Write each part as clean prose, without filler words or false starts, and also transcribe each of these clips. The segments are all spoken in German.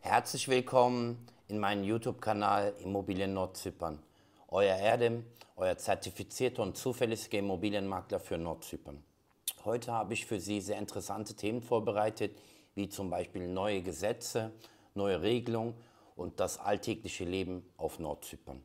Herzlich willkommen in meinem YouTube-Kanal Immobilien Nordzypern. Euer Erdem, euer zertifizierter und zuverlässiger Immobilienmakler für Nordzypern. Heute habe ich für Sie sehr interessante Themen vorbereitet, wie zum Beispiel neue Gesetze, neue Regelungen und das alltägliche Leben auf Nordzypern.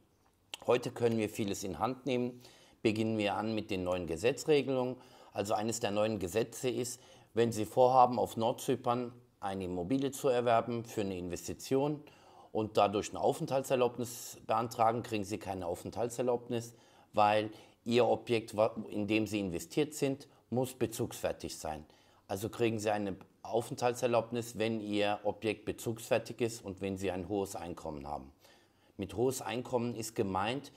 Heute können wir vieles in Hand nehmen. Beginnen wir an mit den neuen Gesetzregelungen. Also eines der neuen Gesetze ist, wenn Sie vorhaben, auf Nordzypern eine Immobilie zu erwerben für eine Investition und dadurch eine Aufenthaltserlaubnis beantragen, kriegen Sie keine Aufenthaltserlaubnis, weil Ihr Objekt, in dem Sie investiert sind, muss bezugsfertig sein. Also kriegen Sie eine Aufenthaltserlaubnis, wenn Ihr Objekt bezugsfertig ist und wenn Sie ein hohes Einkommen haben. Mit hohes Einkommen ist gemeint,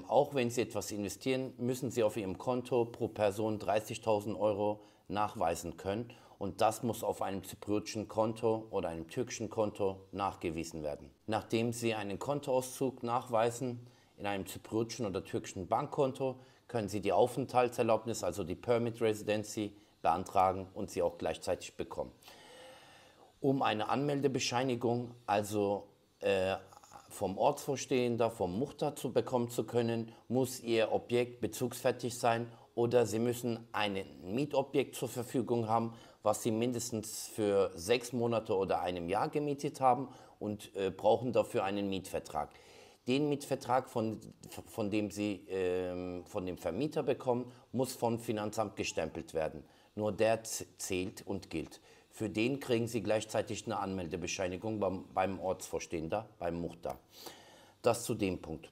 auch wenn Sie etwas investieren, müssen Sie auf Ihrem Konto pro Person 30.000 Euro nachweisen können. Und das muss auf einem zypriotischen Konto oder einem türkischen Konto nachgewiesen werden. Nachdem Sie einen Kontoauszug nachweisen in einem zypriotischen oder türkischen Bankkonto, können Sie die Aufenthaltserlaubnis, also die Permit Residency, beantragen und sie auch gleichzeitig bekommen. Um eine Anmeldebescheinigung, also vom Ortsvorstehender, vom Muchtar zu bekommen zu können, muss Ihr Objekt bezugsfertig sein oder Sie müssen ein Mietobjekt zur Verfügung haben, was Sie mindestens für 6 Monate oder einem Jahr gemietet haben und brauchen dafür einen Mietvertrag. Den Mietvertrag, von dem Sie von dem Vermieter bekommen, muss vom Finanzamt gestempelt werden. Nur der zählt und gilt. Für den kriegen Sie gleichzeitig eine Anmeldebescheinigung beim Ortsvorstehender, beim Muchtar. Das zu dem Punkt.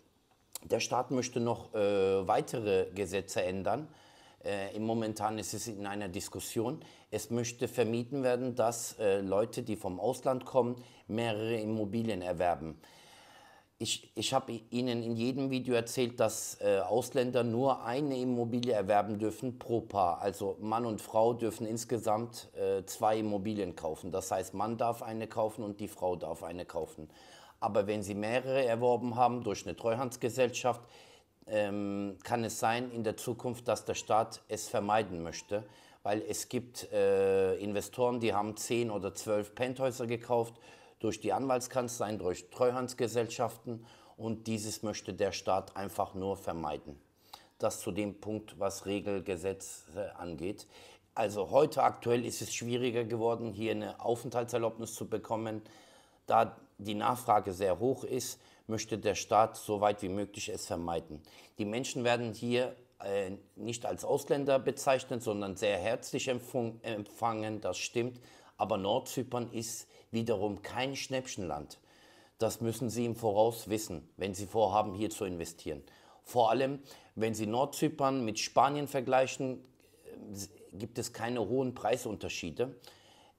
Der Staat möchte noch weitere Gesetze ändern. Momentan ist es in einer Diskussion. Es möchte vermieden werden, dass Leute, die vom Ausland kommen, mehrere Immobilien erwerben. Ich habe Ihnen in jedem Video erzählt, dass Ausländer nur eine Immobilie erwerben dürfen pro Paar. Also Mann und Frau dürfen insgesamt 2 Immobilien kaufen. Das heißt, Mann darf eine kaufen und die Frau darf eine kaufen. Aber wenn Sie mehrere erworben haben durch eine Treuhandsgesellschaft, kann es sein in der Zukunft, dass der Staat es vermeiden möchte. Weil es gibt Investoren, die haben 10 oder 12 Penthäuser gekauft, durch die Anwaltskanzleien, durch Treuhandsgesellschaften, und dieses möchte der Staat einfach nur vermeiden. Das zu dem Punkt, was Regelgesetze angeht. Also heute aktuell ist es schwieriger geworden, hier eine Aufenthaltserlaubnis zu bekommen. Da die Nachfrage sehr hoch ist, möchte der Staat so weit wie möglich es vermeiden. Die Menschen werden hier nicht als Ausländer bezeichnet, sondern sehr herzlich empfangen, das stimmt. Aber Nordzypern ist wiederum kein Schnäppchenland. Das müssen Sie im Voraus wissen, wenn Sie vorhaben, hier zu investieren. Vor allem, wenn Sie Nordzypern mit Spanien vergleichen, gibt es keine hohen Preisunterschiede.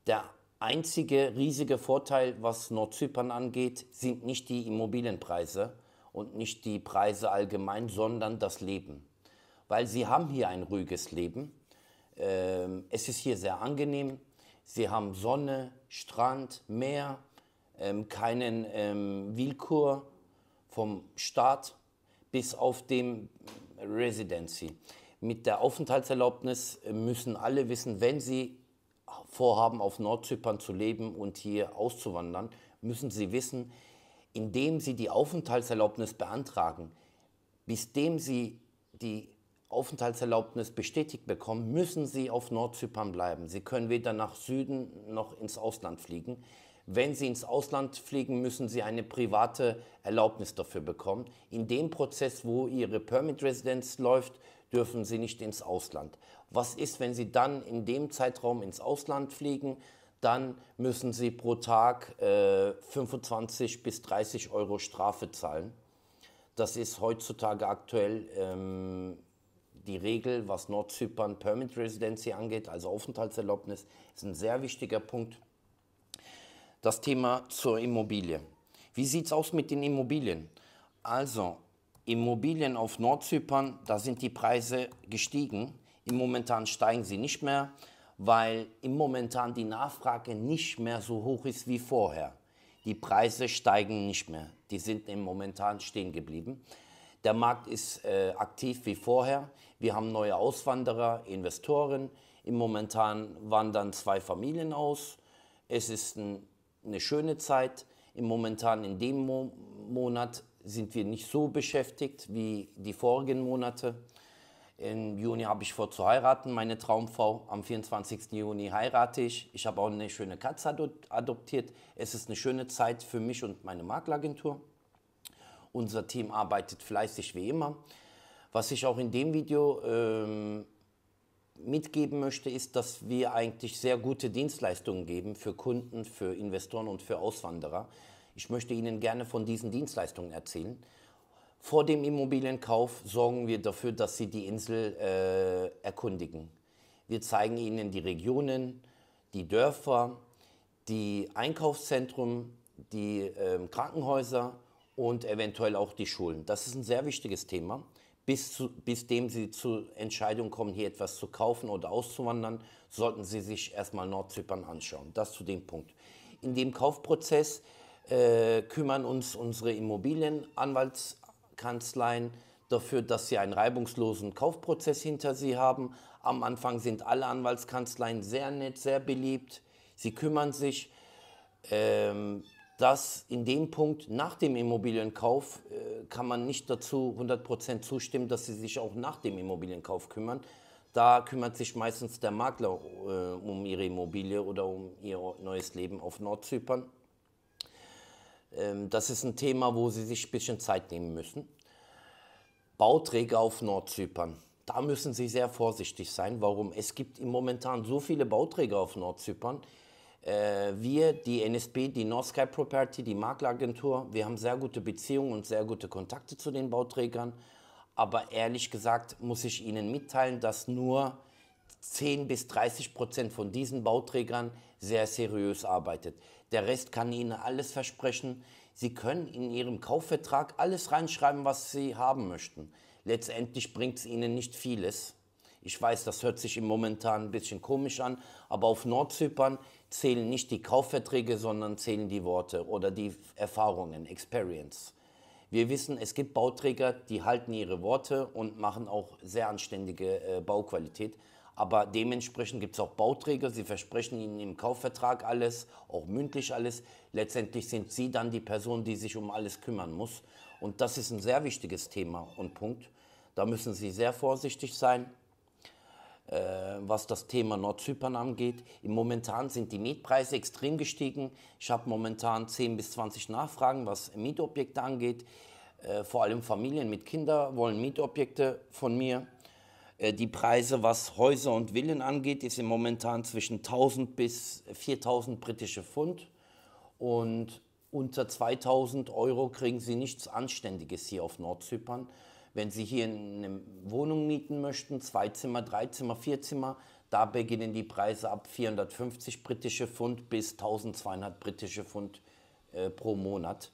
Der einzige riesige Vorteil, was Nordzypern angeht, sind nicht die Immobilienpreise und nicht die Preise allgemein, sondern das Leben. Weil Sie haben hier ein ruhiges Leben. Es ist hier sehr angenehm. Sie haben Sonne, Strand, Meer, keinen Willkür vom Staat bis auf dem Residency. Mit der Aufenthaltserlaubnis müssen alle wissen, wenn sie vorhaben, auf Nordzypern zu leben und hier auszuwandern, müssen sie wissen, indem sie die Aufenthaltserlaubnis beantragen, bis dem sie die Aufenthaltserlaubnis bestätigt bekommen, müssen Sie auf Nordzypern bleiben. Sie können weder nach Süden noch ins Ausland fliegen. Wenn Sie ins Ausland fliegen, müssen Sie eine private Erlaubnis dafür bekommen. In dem Prozess, wo Ihre Permit Residence läuft, dürfen Sie nicht ins Ausland. Was ist, wenn Sie dann in dem Zeitraum ins Ausland fliegen? Dann müssen Sie pro Tag 25 bis 30 Euro Strafe zahlen. Das ist heutzutage aktuell die Regel, was Nordzypern Permit Residency angeht, also Aufenthaltserlaubnis, ist ein sehr wichtiger Punkt. Das Thema zur Immobilie. Wie sieht es aus mit den Immobilien? Also Immobilien auf Nordzypern, da sind die Preise gestiegen. Im Momentan steigen sie nicht mehr, weil im Momentan die Nachfrage nicht mehr so hoch ist wie vorher. Die Preise steigen nicht mehr, die sind im Momentan stehen geblieben. Der Markt ist aktiv wie vorher. Wir haben neue Auswanderer, Investoren. Im Momentan wandern 2 Familien aus. Es ist ein eine schöne Zeit. Momentan in dem Monat sind wir nicht so beschäftigt wie die vorigen Monate. Im Juni habe ich vor zu heiraten, meine Traumfrau. Am 24. Juni heirate ich. Ich habe auch eine schöne Katze adoptiert. Es ist eine schöne Zeit für mich und meine Makleragentur. Unser Team arbeitet fleißig wie immer. Was ich auch in dem Video mitgeben möchte, ist, dass wir eigentlich sehr gute Dienstleistungen geben für Kunden, für Investoren und für Auswanderer. Ich möchte Ihnen gerne von diesen Dienstleistungen erzählen. Vor dem Immobilienkauf sorgen wir dafür, dass Sie die Insel erkundigen. Wir zeigen Ihnen die Regionen, die Dörfer, die Einkaufszentren, die Krankenhäuser und eventuell auch die Schulen. Das ist ein sehr wichtiges Thema. Bis dem Sie zur Entscheidung kommen, hier etwas zu kaufen oder auszuwandern, sollten Sie sich erstmal Nordzypern anschauen. Das zu dem Punkt. In dem Kaufprozess kümmern uns unsere Immobilienanwaltskanzleien dafür, dass sie einen reibungslosen Kaufprozess hinter sie haben. Am Anfang sind alle Anwaltskanzleien sehr nett, sehr beliebt. Sie kümmern sich, dass in dem Punkt nach dem Immobilienkauf kann man nicht dazu 100% zustimmen, dass sie sich auch nach dem Immobilienkauf kümmern. Da kümmert sich meistens der Makler um ihre Immobilie oder um ihr neues Leben auf Nordzypern. Das ist ein Thema, wo Sie sich ein bisschen Zeit nehmen müssen. Bauträger auf Nordzypern. Da müssen Sie sehr vorsichtig sein. Warum? Es gibt momentan so viele Bauträger auf Nordzypern. Wir, die NSB, die North Sky Property, die Makleragentur, wir haben sehr gute Beziehungen und sehr gute Kontakte zu den Bauträgern. Aber ehrlich gesagt muss ich Ihnen mitteilen, dass nur 10-30% von diesen Bauträgern sehr seriös arbeitet. Der Rest kann Ihnen alles versprechen. Sie können in Ihrem Kaufvertrag alles reinschreiben, was Sie haben möchten. Letztendlich bringt es Ihnen nicht vieles. Ich weiß, das hört sich im Momentan ein bisschen komisch an, aber auf Nordzypern zählen nicht die Kaufverträge, sondern zählen die Worte oder die Erfahrungen, Experience. Wir wissen, es gibt Bauträger, die halten ihre Worte und machen auch sehr anständige Bauqualität. Aber dementsprechend gibt es auch Bauträger, sie versprechen Ihnen im Kaufvertrag alles, auch mündlich alles. Letztendlich sind Sie dann die Person, die sich um alles kümmern muss. Und das ist ein sehr wichtiges Thema und Punkt. Da müssen Sie sehr vorsichtig sein, was das Thema Nordzypern angeht. Im Momentan sind die Mietpreise extrem gestiegen. Ich habe momentan 10 bis 20 Nachfragen, was Mietobjekte angeht. Vor allem Familien mit Kindern wollen Mietobjekte von mir. Die Preise, was Häuser und Villen angeht, ist im Momentan zwischen 1000 bis 4000 britische Pfund. Und unter 2000 Euro kriegen Sie nichts Anständiges hier auf Nordzypern. Wenn Sie hier eine Wohnung mieten möchten, 2 Zimmer, 3 Zimmer, 4 Zimmer, da beginnen die Preise ab 450 britische Pfund bis 1200 britische Pfund pro Monat.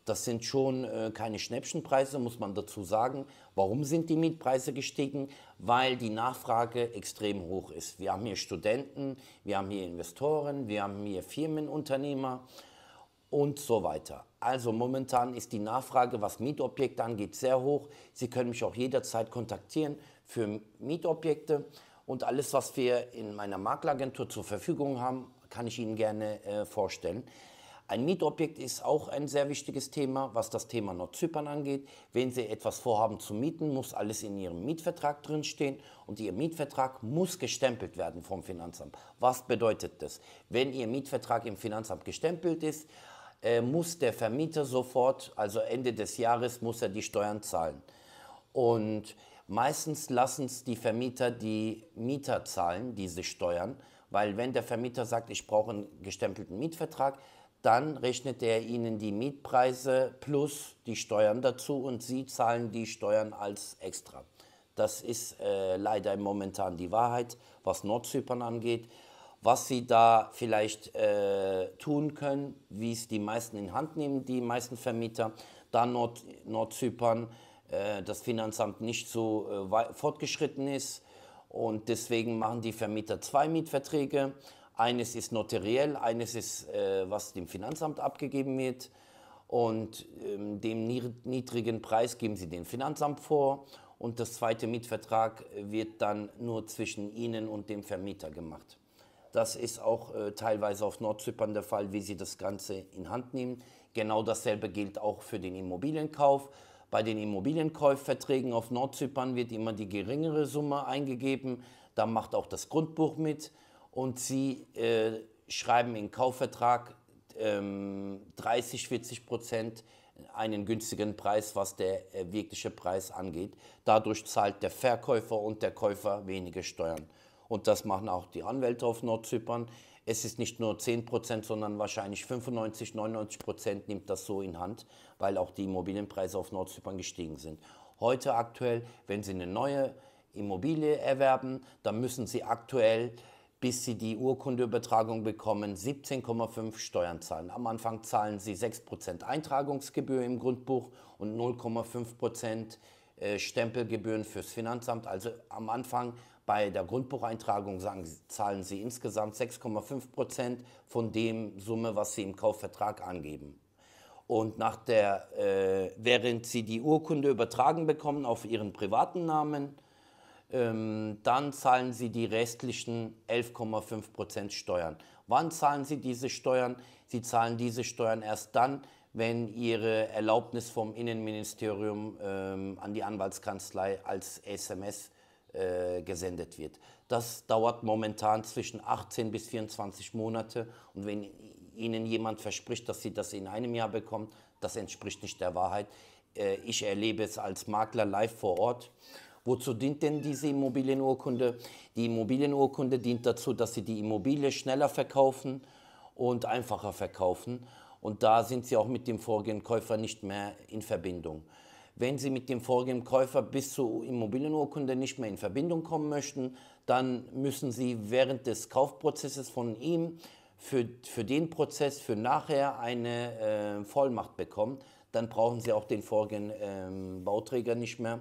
Das sind schon keine Schnäppchenpreise, muss man dazu sagen. Warum sind die Mietpreise gestiegen? Weil die Nachfrage extrem hoch ist. Wir haben hier Studenten, wir haben hier Investoren, wir haben hier Firmenunternehmer und so weiter. Also momentan ist die Nachfrage, was Mietobjekte angeht, sehr hoch. Sie können mich auch jederzeit kontaktieren für Mietobjekte. Und alles, was wir in meiner Makleragentur zur Verfügung haben, kann ich Ihnen gerne vorstellen. Ein Mietobjekt ist auch ein sehr wichtiges Thema, was das Thema Nordzypern angeht. Wenn Sie etwas vorhaben zu mieten, muss alles in Ihrem Mietvertrag drinstehen und Ihr Mietvertrag muss gestempelt werden vom Finanzamt. Was bedeutet das? Wenn Ihr Mietvertrag im Finanzamt gestempelt ist, muss der Vermieter sofort, also Ende des Jahres, muss er die Steuern zahlen. Und meistens lassen es die Vermieter die Mieter zahlen, diese Steuern, weil wenn der Vermieter sagt, ich brauche einen gestempelten Mietvertrag, dann rechnet er Ihnen die Mietpreise plus die Steuern dazu und Sie zahlen die Steuern als extra. Das ist leider momentan die Wahrheit, was Nordzypern angeht. Was Sie da vielleicht tun können, wie es die meisten in Hand nehmen, die meisten Vermieter, da Nordzypern das Finanzamt nicht so fortgeschritten ist und deswegen machen die Vermieter 2 Mietverträge. Eines ist notariell, eines ist, was dem Finanzamt abgegeben wird und dem niedrigen Preis geben sie dem Finanzamt vor und das zweite Mietvertrag wird dann nur zwischen Ihnen und dem Vermieter gemacht. Das ist auch teilweise auf Nordzypern der Fall, wie sie das Ganze in Hand nehmen. Genau dasselbe gilt auch für den Immobilienkauf. Bei den Immobilienkaufverträgen auf Nordzypern wird immer die geringere Summe eingegeben. Da macht auch das Grundbuch mit und sie schreiben im Kaufvertrag 30–40% einen günstigen Preis, was der wirkliche Preis angeht. Dadurch zahlt der Verkäufer und der Käufer weniger Steuern. Und das machen auch die Anwälte auf Nordzypern. Es ist nicht nur 10%, sondern wahrscheinlich 95–99% nimmt das so in Hand, weil auch die Immobilienpreise auf Nordzypern gestiegen sind. Heute aktuell, wenn Sie eine neue Immobilie erwerben, dann müssen Sie aktuell, bis Sie die Urkundeübertragung bekommen, 17,5 Steuern zahlen. Am Anfang zahlen Sie 6% Eintragungsgebühr im Grundbuch und 0,5% Stempelgebühren fürs Finanzamt. Also am Anfang bei der Grundbucheintragung zahlen Sie insgesamt 6,5% von dem Summe, was Sie im Kaufvertrag angeben. Und während Sie die Urkunde übertragen bekommen auf Ihren privaten Namen, dann zahlen Sie die restlichen 11,5% Steuern. Wann zahlen Sie diese Steuern? Sie zahlen diese Steuern erst dann, wenn Ihre Erlaubnis vom Innenministerium an die Anwaltskanzlei als SMS gesendet wird. Das dauert momentan zwischen 18 bis 24 Monate und wenn Ihnen jemand verspricht, dass Sie das in einem Jahr bekommen, das entspricht nicht der Wahrheit. Ich erlebe es als Makler live vor Ort. Wozu dient denn diese Immobilienurkunde? Die Immobilienurkunde dient dazu, dass Sie die Immobilie schneller verkaufen und einfacher verkaufen. Und da sind Sie auch mit dem vorigen Käufer nicht mehr in Verbindung. Wenn Sie mit dem vorigen Käufer bis zur Immobilienurkunde nicht mehr in Verbindung kommen möchten, dann müssen Sie während des Kaufprozesses von ihm für den Prozess, für nachher eine Vollmacht bekommen. Dann brauchen Sie auch den vorigen Bauträger nicht mehr.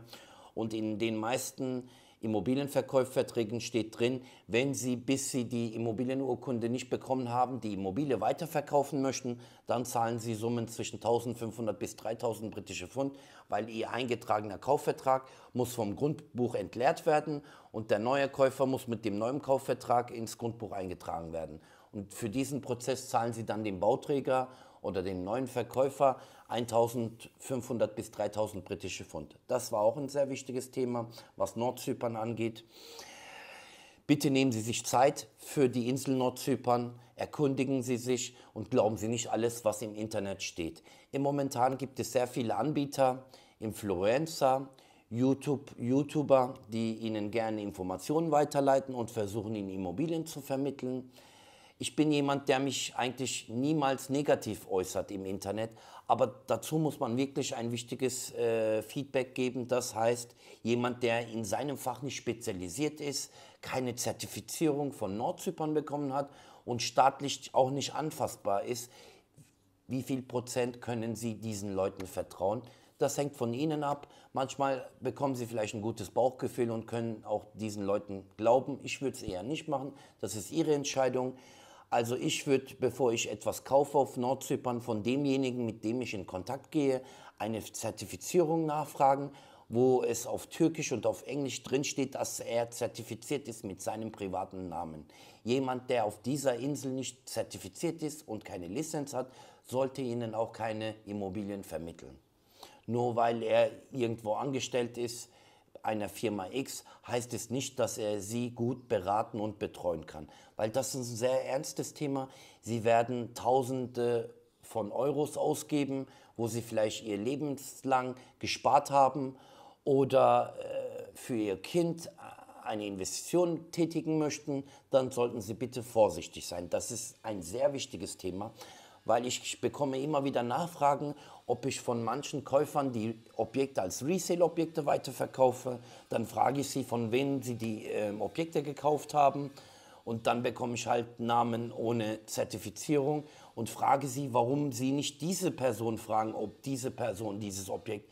Und in den meisten Immobilienverkaufsverträgen steht drin, wenn Sie, bis Sie die Immobilienurkunde nicht bekommen haben, die Immobilie weiterverkaufen möchten, dann zahlen Sie Summen zwischen 1.500 bis 3.000 britische Pfund, weil Ihr eingetragener Kaufvertrag muss vom Grundbuch entleert werden und der neue Käufer muss mit dem neuen Kaufvertrag ins Grundbuch eingetragen werden. Und für diesen Prozess zahlen Sie dann dem Bauträger oder dem neuen Verkäufer 1.500 bis 3.000 britische Pfund. Das war auch ein sehr wichtiges Thema, was Nordzypern angeht. Bitte nehmen Sie sich Zeit für die Insel Nordzypern, erkundigen Sie sich und glauben Sie nicht alles, was im Internet steht. Im Momentan gibt es sehr viele Anbieter, Influencer, YouTuber, die Ihnen gerne Informationen weiterleiten und versuchen, Ihnen Immobilien zu vermitteln. Ich bin jemand, der mich eigentlich niemals negativ äußert im Internet, aber dazu muss man wirklich ein wichtiges Feedback geben. Das heißt, jemand, der in seinem Fach nicht spezialisiert ist, keine Zertifizierung von Nordzypern bekommen hat und staatlich auch nicht anfassbar ist, wie viel Prozent können Sie diesen Leuten vertrauen? Das hängt von Ihnen ab. Manchmal bekommen Sie vielleicht ein gutes Bauchgefühl und können auch diesen Leuten glauben. Ich würde es eher nicht machen. Das ist Ihre Entscheidung. Also ich würde, bevor ich etwas kaufe auf Nordzypern, von demjenigen, mit dem ich in Kontakt gehe, eine Zertifizierung nachfragen, wo es auf Türkisch und auf Englisch drinsteht, dass er zertifiziert ist mit seinem privaten Namen. Jemand, der auf dieser Insel nicht zertifiziert ist und keine Lizenz hat, sollte Ihnen auch keine Immobilien vermitteln. Nur weil er irgendwo angestellt ist, einer Firma X, heißt es nicht, dass er Sie gut beraten und betreuen kann. Weil das ist ein sehr ernstes Thema. Sie werden Tausende von Euros ausgeben, wo Sie vielleicht Ihr lebenslang gespart haben oder für Ihr Kind eine Investition tätigen möchten, dann sollten Sie bitte vorsichtig sein. Das ist ein sehr wichtiges Thema, weil ich bekomme immer wieder Nachfragen, ob ich von manchen Käufern die Objekte als Resale-Objekte weiterverkaufe. Dann frage ich sie, von wem sie die Objekte gekauft haben. Und dann bekomme ich halt Namen ohne Zertifizierung und frage sie, warum sie nicht diese Person fragen, ob diese Person dieses Objekt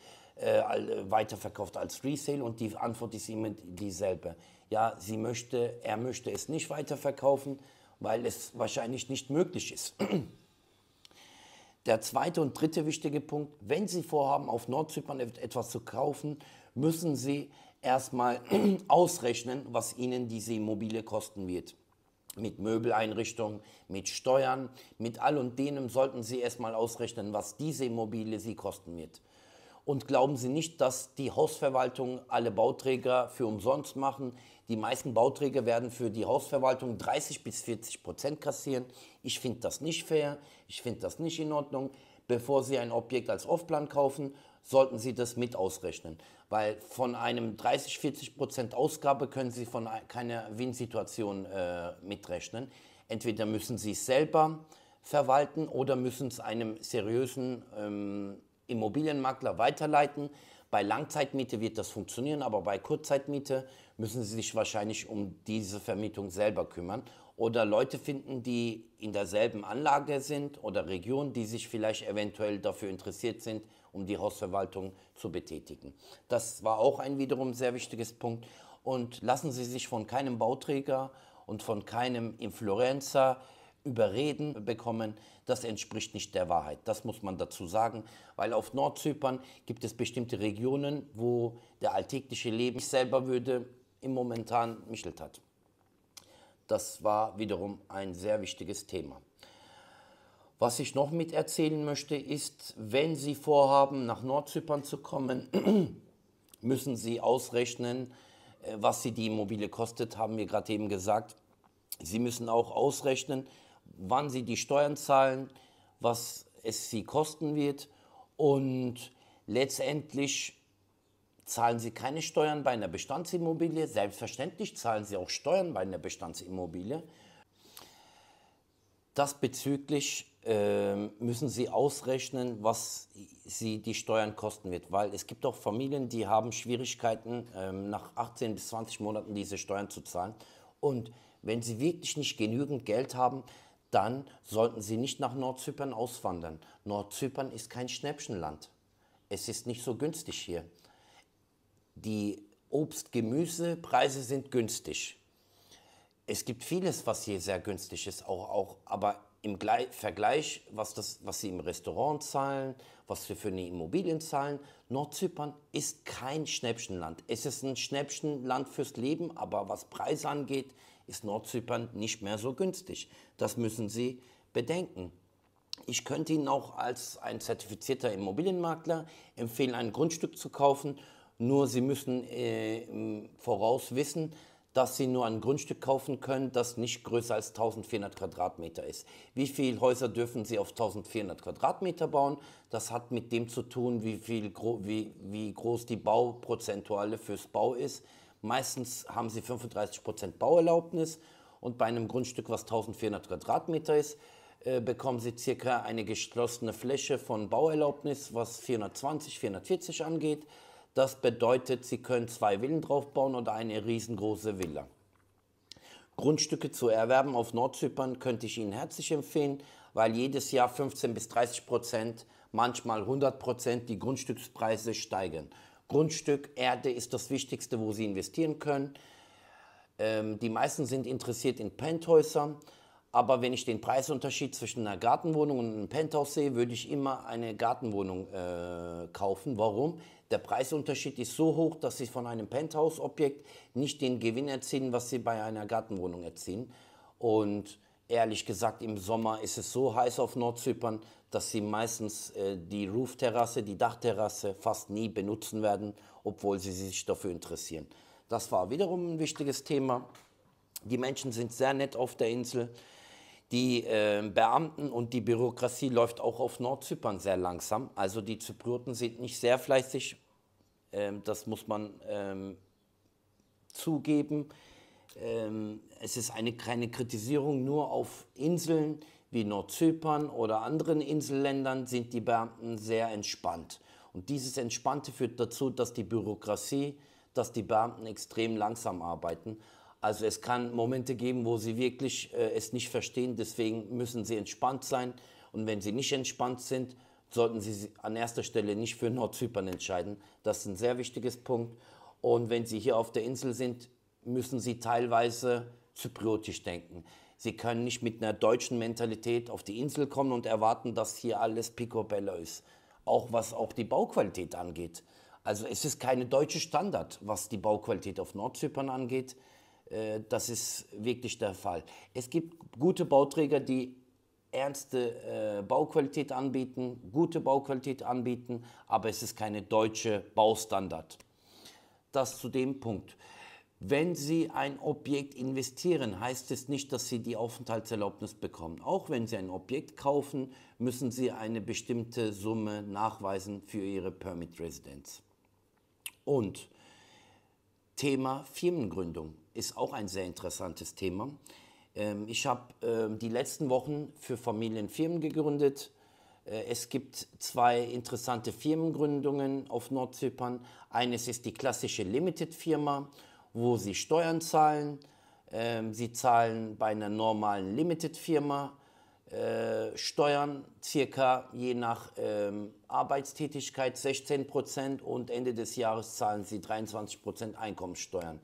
weiterverkauft als Resale. Und die Antwort ist immer dieselbe. Ja, er möchte es nicht weiterverkaufen, weil es wahrscheinlich nicht möglich ist. Der zweite und dritte wichtige Punkt, wenn Sie vorhaben, auf Nordzypern etwas zu kaufen, müssen Sie erstmal ausrechnen, was Ihnen diese Immobilie kosten wird. mit Möbeleinrichtungen, mit Steuern, mit all und dem sollten Sie erstmal ausrechnen, was diese Immobilie Sie kosten wird. Und glauben Sie nicht, dass die Hausverwaltung alle Bauträger für umsonst machen. Die meisten Bauträger werden für die Hausverwaltung 30-40% kassieren. Ich finde das nicht fair, ich finde das nicht in Ordnung. Bevor Sie ein Objekt als Off-Plan kaufen, sollten Sie das mit ausrechnen. Weil von einem 30-40% Ausgabe können Sie von keiner Win-Situation mitrechnen. Entweder müssen Sie es selber verwalten oder müssen es einem seriösen Immobilienmakler weiterleiten. Bei Langzeitmiete wird das funktionieren, aber bei Kurzzeitmiete müssen Sie sich wahrscheinlich um diese Vermietung selber kümmern oder Leute finden, die in derselben Anlage sind oder Region, die sich vielleicht eventuell dafür interessiert sind, um die Hausverwaltung zu betätigen. Das war auch ein wiederum sehr wichtiges Punkt. Und lassen Sie sich von keinem Bauträger und von keinem Influencer überreden bekommen, das entspricht nicht der Wahrheit. Das muss man dazu sagen, weil auf Nordzypern gibt es bestimmte Regionen, wo der alltägliche Leben ich selber würde im momentan Michelstadt. Das war wiederum ein sehr wichtiges Thema. Was ich noch mit erzählen möchte, ist, wenn Sie vorhaben, nach Nordzypern zu kommen, müssen Sie ausrechnen, was Sie die Immobilie kostet, haben wir gerade eben gesagt. Sie müssen auch ausrechnen, wann Sie die Steuern zahlen, was es Sie kosten wird und letztendlich zahlen Sie keine Steuern bei einer Bestandsimmobilie. Selbstverständlich zahlen Sie auch Steuern bei einer Bestandsimmobilie. Diesbezüglich müssen Sie ausrechnen, was Sie die Steuern kosten wird, weil es gibt auch Familien, die haben Schwierigkeiten, nach 18 bis 20 Monaten diese Steuern zu zahlen. Und wenn Sie wirklich nicht genügend Geld haben, dann sollten Sie nicht nach Nordzypern auswandern. Nordzypern ist kein Schnäppchenland. Es ist nicht so günstig hier. Die Obst-Gemüsepreise sind günstig. Es gibt vieles, was hier sehr günstig ist, aber im Vergleich, was Sie im Restaurant zahlen, was Sie für eine Immobilien zahlen, Nordzypern ist kein Schnäppchenland. Es ist ein Schnäppchenland fürs Leben, aber was Preise angeht, ist Nordzypern nicht mehr so günstig. Das müssen Sie bedenken. Ich könnte Ihnen auch als ein zertifizierter Immobilienmakler empfehlen, ein Grundstück zu kaufen. Nur Sie müssen voraus wissen, dass Sie nur ein Grundstück kaufen können, das nicht größer als 1400 Quadratmeter ist. Wie viele Häuser dürfen Sie auf 1400 Quadratmeter bauen? Das hat mit dem zu tun, wie groß die Bauprozentuale fürs Bau ist. Meistens haben Sie 35% Bauerlaubnis und bei einem Grundstück, was 1400 Quadratmeter ist, bekommen Sie circa eine geschlossene Fläche von Bauerlaubnis, was 420, 440 angeht. Das bedeutet, Sie können 2 Villen draufbauen oder eine riesengroße Villa. Grundstücke zu erwerben auf Nordzypern könnte ich Ihnen herzlich empfehlen, weil jedes Jahr 15 bis 30%, manchmal 100% die Grundstückspreise steigen. Grundstück, Erde ist das Wichtigste, wo Sie investieren können. Die meisten sind interessiert in Penthäusern, aber wenn ich den Preisunterschied zwischen einer Gartenwohnung und einem Penthouse sehe, würde ich immer eine Gartenwohnung kaufen. Warum? Der Preisunterschied ist so hoch, dass Sie von einem Penthouse-Objekt nicht den Gewinn erzielen, was Sie bei einer Gartenwohnung erzielen. Und ehrlich gesagt, im Sommer ist es so heiß auf Nordzypern, dass Sie meistens die Roofterrasse, die Dachterrasse fast nie benutzen werden, obwohl Sie sich dafür interessieren. Das war wiederum ein wichtiges Thema. Die Menschen sind sehr nett auf der Insel. Die Beamten und die Bürokratie läuft auch auf Nordzypern sehr langsam. Also die Zyprioten sind nicht sehr fleißig, das muss man zugeben. Es ist keine Kritisierung, nur auf Inseln wie Nordzypern oder anderen Inselländern sind die Beamten sehr entspannt. Und dieses Entspannte führt dazu, dass die Beamten extrem langsam arbeiten. Also es kann Momente geben, wo sie wirklich es nicht verstehen, deswegen müssen sie entspannt sein. Und wenn sie nicht entspannt sind, sollten sie an erster Stelle nicht für Nordzypern entscheiden. Das ist ein sehr wichtiges Punkt. Und wenn sie hier auf der Insel sind, müssen sie teilweise zypriotisch denken. Sie können nicht mit einer deutschen Mentalität auf die Insel kommen und erwarten, dass hier alles picobello ist. Auch was auch die Bauqualität angeht. Also es ist keine deutsche Standard, was die Bauqualität auf Nordzypern angeht. Das ist wirklich der Fall. Es gibt gute Bauträger, die ernste Bauqualität anbieten, gute Bauqualität anbieten, aber es ist keine deutsche Baustandard. Das zu dem Punkt. Wenn Sie ein Objekt investieren, heißt es nicht, dass Sie die Aufenthaltserlaubnis bekommen. Auch wenn Sie ein Objekt kaufen, müssen Sie eine bestimmte Summe nachweisen für Ihre Permit Residence. Und Thema Firmengründung ist auch ein sehr interessantes Thema. Ich habe die letzten Wochen für Familien Firmen gegründet. Es gibt zwei interessante Firmengründungen auf Nordzypern. Eines ist die klassische Limited-Firma, wo Sie Steuern zahlen. Sie zahlen bei einer normalen Limited-Firma Steuern circa je nach Arbeitstätigkeit 16% und Ende des Jahres zahlen Sie 23% Einkommenssteuern.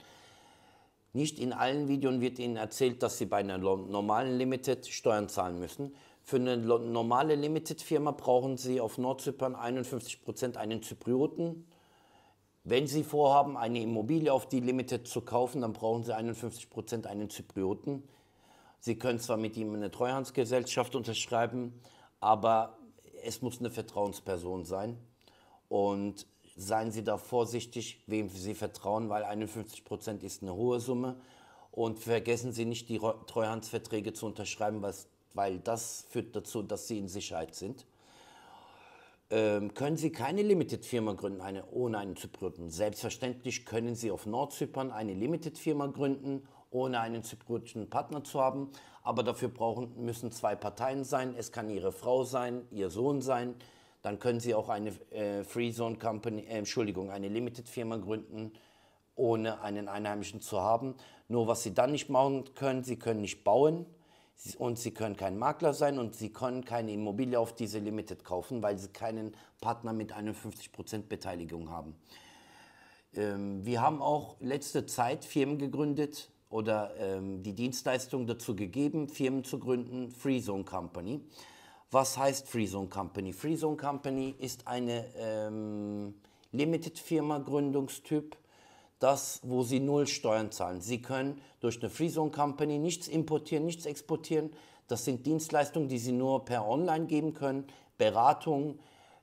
Nicht in allen Videos wird Ihnen erzählt, dass Sie bei einer normalen Limited Steuern zahlen müssen. Für eine normale Limited-Firma brauchen Sie auf Nordzypern 51% einen Zyprioten. Wenn Sie vorhaben, eine Immobilie auf die Limited zu kaufen, dann brauchen Sie 51% einen Zyprioten. Sie können zwar mit ihm eine Treuhandsgesellschaft unterschreiben, aber es muss eine Vertrauensperson sein. Und seien Sie da vorsichtig, wem Sie vertrauen, weil 51% ist eine hohe Summe. Und vergessen Sie nicht, die Treuhandsverträge zu unterschreiben, weil das führt dazu, dass Sie in Sicherheit sind. Können Sie keine Limited-Firma gründen ohne einen Zyprioten? Selbstverständlich können Sie auf Nordzypern eine Limited-Firma gründen, ohne einen zypriotischen Partner zu haben. Aber dafür müssen zwei Parteien sein. Es kann Ihre Frau sein, Ihr Sohn sein. Dann können Sie auch eine Free Zone Company, eine Limited-Firma gründen, ohne einen Einheimischen zu haben. Nur was Sie dann nicht machen können, Sie können nicht bauen. Und Sie können kein Makler sein und Sie können keine Immobilie auf diese Limited kaufen, weil Sie keinen Partner mit 51% Beteiligung haben. Wir haben auch letzte Zeit Firmen gegründet oder die Dienstleistung dazu gegeben, Firmen zu gründen, Free Zone Company. Was heißt Free Zone Company? Free Zone Company ist eine Limited-Firma Gründungstyp, wo Sie null Steuern zahlen. Sie können durch eine Free Zone Company nichts importieren, nichts exportieren. Das sind Dienstleistungen, die Sie nur per Online geben können. Beratung,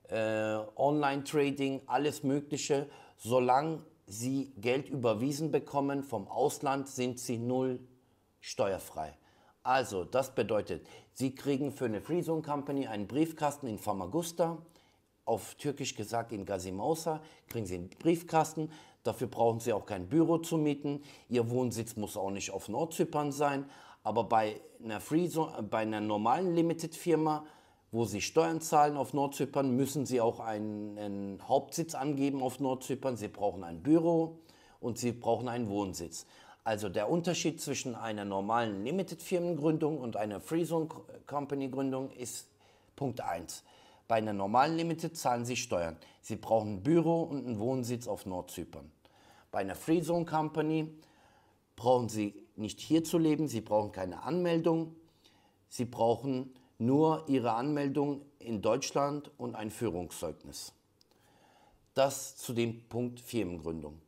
Online-Trading, alles Mögliche. Solange Sie Geld überwiesen bekommen vom Ausland, sind Sie null steuerfrei. Also, das bedeutet, Sie kriegen für eine Free Zone Company einen Briefkasten in Famagusta, auf Türkisch gesagt in Gazimausa, kriegen Sie einen Briefkasten. Dafür brauchen Sie auch kein Büro zu mieten. Ihr Wohnsitz muss auch nicht auf Nordzypern sein. Aber bei einer normalen Limited-Firma, wo Sie Steuern zahlen auf Nordzypern, müssen Sie auch einen Hauptsitz angeben auf Nordzypern. Sie brauchen ein Büro und Sie brauchen einen Wohnsitz. Also der Unterschied zwischen einer normalen Limited-Firmengründung und einer Free Zone Company-Gründung ist Punkt 1. Bei einer normalen Limited zahlen Sie Steuern. Sie brauchen ein Büro und einen Wohnsitz auf Nordzypern. Bei einer Free Zone Company brauchen Sie nicht hier zu leben, Sie brauchen keine Anmeldung. Sie brauchen nur Ihre Anmeldung in Deutschland und ein Führungszeugnis. Das zu dem Punkt Firmengründung.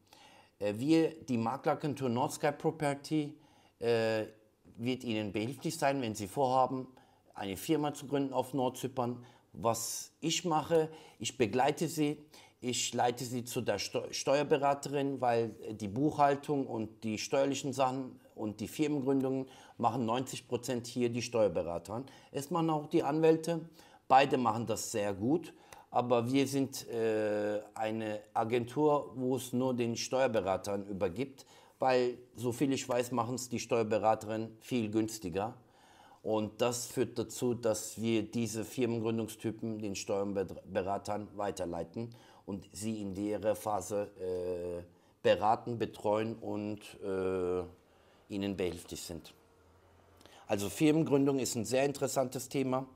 Die Makleragentur Nordsky Property wird Ihnen behilflich sein, wenn Sie vorhaben, eine Firma zu gründen auf Nordzypern. Was ich mache, ich begleite Sie, ich leite Sie zu der Steuerberaterin, weil die Buchhaltung und die steuerlichen Sachen und die Firmengründungen machen 90% hier die Steuerberater. Es machen auch die Anwälte, beide machen das sehr gut, aber wir sind eine Agentur, wo es nur den Steuerberatern übergibt, weil, soviel ich weiß, machen es die Steuerberaterinnen viel günstiger. Und das führt dazu, dass wir diese Firmengründungstypen den Steuerberatern weiterleiten und sie in der Phase beraten, betreuen und ihnen behilflich sind. Also Firmengründung ist ein sehr interessantes Thema.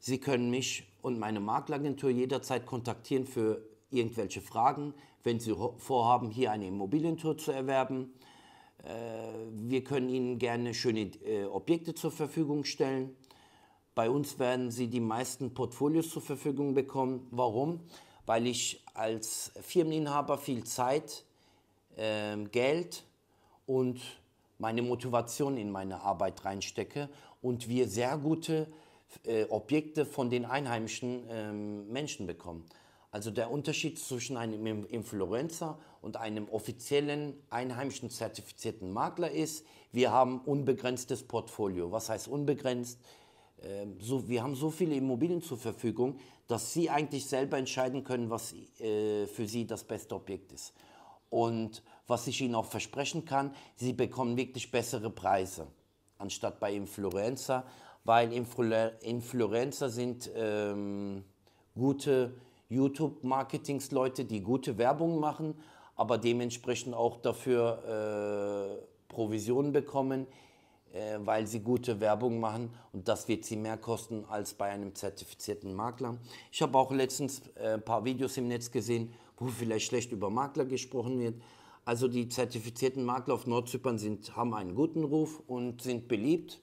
Sie können mich und meine Makleragentur jederzeit kontaktieren für irgendwelche Fragen, wenn Sie vorhaben, hier eine Immobilientour zu erwerben. Wir können Ihnen gerne schöne Objekte zur Verfügung stellen. Bei uns werden Sie die meisten Portfolios zur Verfügung bekommen. Warum? Weil ich als Firmeninhaber viel Zeit, Geld und meine Motivation in meine Arbeit reinstecke und wir sehr gute Objekte von den einheimischen Menschen bekommen. Also der Unterschied zwischen einem Influencer und einem offiziellen, einheimischen zertifizierten Makler ist, wir haben unbegrenztes Portfolio. Was heißt unbegrenzt? Wir haben so viele Immobilien zur Verfügung, dass Sie eigentlich selber entscheiden können, was für Sie das beste Objekt ist. Und was ich Ihnen auch versprechen kann, Sie bekommen wirklich bessere Preise, anstatt bei Influencer, weil Influencer sind gute YouTube-Marketingsleute, die gute Werbung machen, aber dementsprechend auch dafür Provisionen bekommen, weil sie gute Werbung machen und das wird sie mehr kosten als bei einem zertifizierten Makler. Ich habe auch letztens ein paar Videos im Netz gesehen, wo vielleicht schlecht über Makler gesprochen wird. Also die zertifizierten Makler auf Nordzypern haben einen guten Ruf und sind beliebt.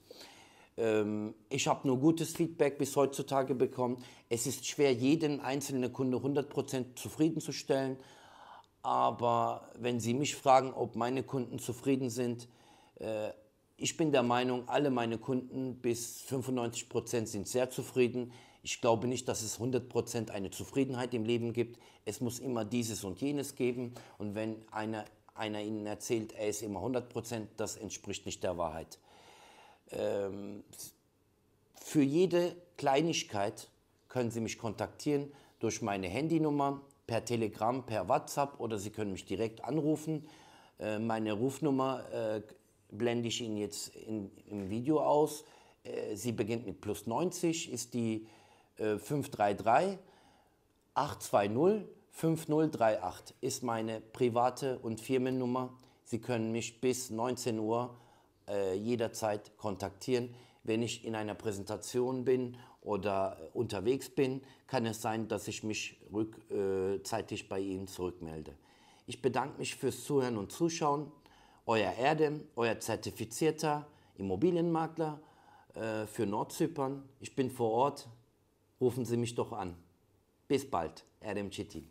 Ich habe nur gutes Feedback bis heutzutage bekommen. Es ist schwer, jeden einzelnen Kunde 100% zufriedenzustellen. Aber wenn Sie mich fragen, ob meine Kunden zufrieden sind, ich bin der Meinung, alle meine Kunden bis 95% sind sehr zufrieden. Ich glaube nicht, dass es 100% eine Zufriedenheit im Leben gibt. Es muss immer dieses und jenes geben. Und wenn einer Ihnen erzählt, er ist immer 100%, das entspricht nicht der Wahrheit. Für jede Kleinigkeit können Sie mich kontaktieren durch meine Handynummer, per Telegram, per WhatsApp oder Sie können mich direkt anrufen. Meine Rufnummer blende ich Ihnen jetzt im Video aus. Sie beginnt mit +90, ist die 533 820 5038, ist meine private und Firmennummer. Sie können mich bis 19 Uhr jederzeit kontaktieren. Wenn ich in einer Präsentation bin oder unterwegs bin, kann es sein, dass ich mich rückzeitig bei Ihnen zurückmelde. Ich bedanke mich fürs Zuhören und Zuschauen. Euer Erdem, euer zertifizierter Immobilienmakler für Nordzypern. Ich bin vor Ort. Rufen Sie mich doch an. Bis bald, Erdem Çetin.